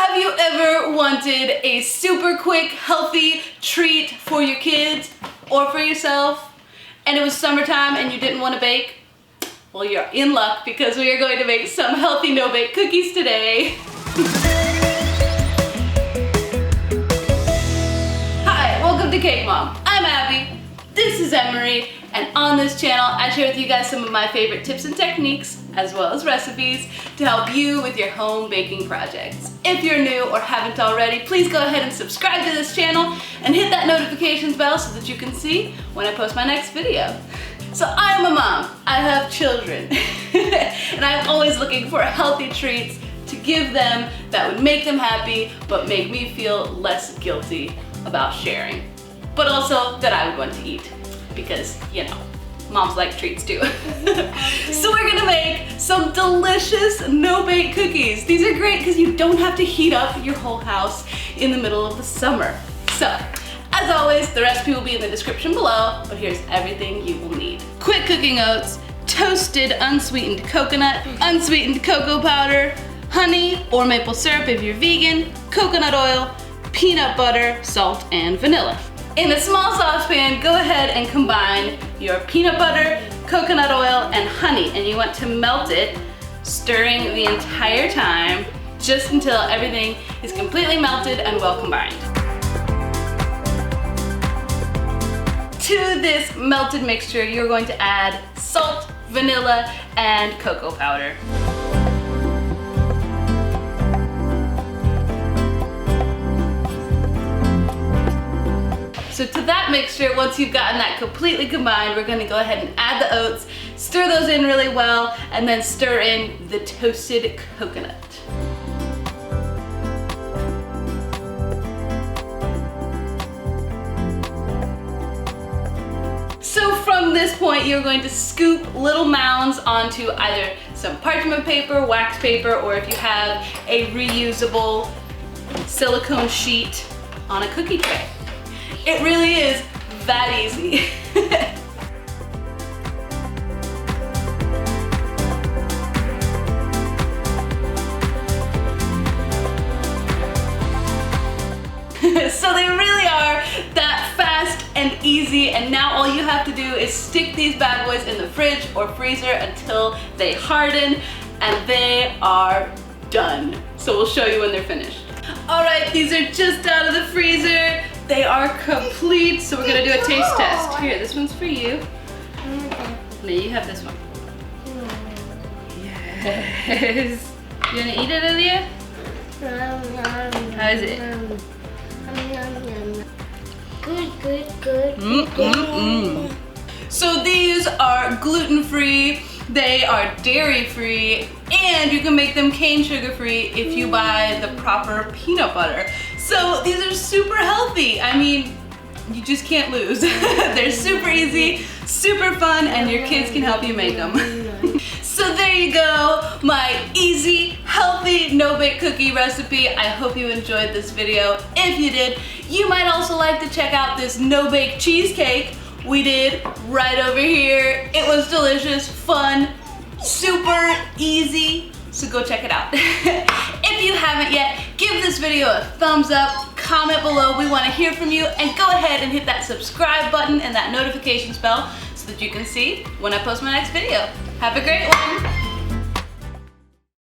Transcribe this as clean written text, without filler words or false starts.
Have you ever wanted a super quick, healthy treat for your kids or for yourself, and it was summertime and you didn't want to bake? Well, you're in luck because we are going to make some healthy no-bake cookies today. Hi, welcome to Cake Mom. I'm Abby, this is Emery, and on this channel I share with you guys some of my favorite tips and techniques as well as recipes to help you with your home baking projects. If you're new or haven't already, please go ahead and subscribe to this channel and hit that notifications bell so that you can see when I post my next video. So I'm a mom, I have children, and I'm always looking for healthy treats to give them that would make them happy but make me feel less guilty about sharing. But also that I would want to eat because, you know, moms like treats too. So we're gonna make some delicious no-bake cookies. These are great because you don't have to heat up your whole house in the middle of the summer. So, as always, the recipe will be in the description below, but here's everything you will need. Quick cooking oats, toasted unsweetened coconut, unsweetened cocoa powder, honey or maple syrup if you're vegan, coconut oil, peanut butter, salt, and vanilla. In a small saucepan, go ahead and combine your peanut butter, coconut oil, and honey, and you want to melt it, stirring the entire time, just until everything is completely melted and well combined. To this melted mixture, you're going to add salt, vanilla, and cocoa powder. So to that mixture, once you've gotten that completely combined, we're gonna go ahead and add the oats, stir those in really well, and then stir in the toasted coconut. So from this point, you're going to scoop little mounds onto either some parchment paper, wax paper, or if you have a reusable silicone sheet on a cookie tray. It really is that easy. So they really are that fast and easy, and now all you have to do is stick these bad boys in the fridge or freezer until they harden, and they are done. So we'll show you when they're finished. All right, these are just out of the freezer. They are complete, so we're gonna do a taste test. Here, this one's for you. No, you have this one. Yes. You wanna eat it, Olivia? How is it? Good. So these are gluten-free, they are dairy-free, and you can make them cane sugar-free if you buy the proper peanut butter. So these are super healthy. I mean, you just can't lose. They're super easy, super fun, and your kids can help you make them. So there you go, my easy, healthy no-bake cookie recipe. I hope you enjoyed this video. If you did, you might also like to check out this no-bake cheesecake we did right over here. It was delicious, fun, super easy, so go check it out. If you haven't yet, give this video a thumbs up, comment below, we want to hear from you, and go ahead and hit that subscribe button and that notifications bell so that you can see when I post my next video. Have a great one!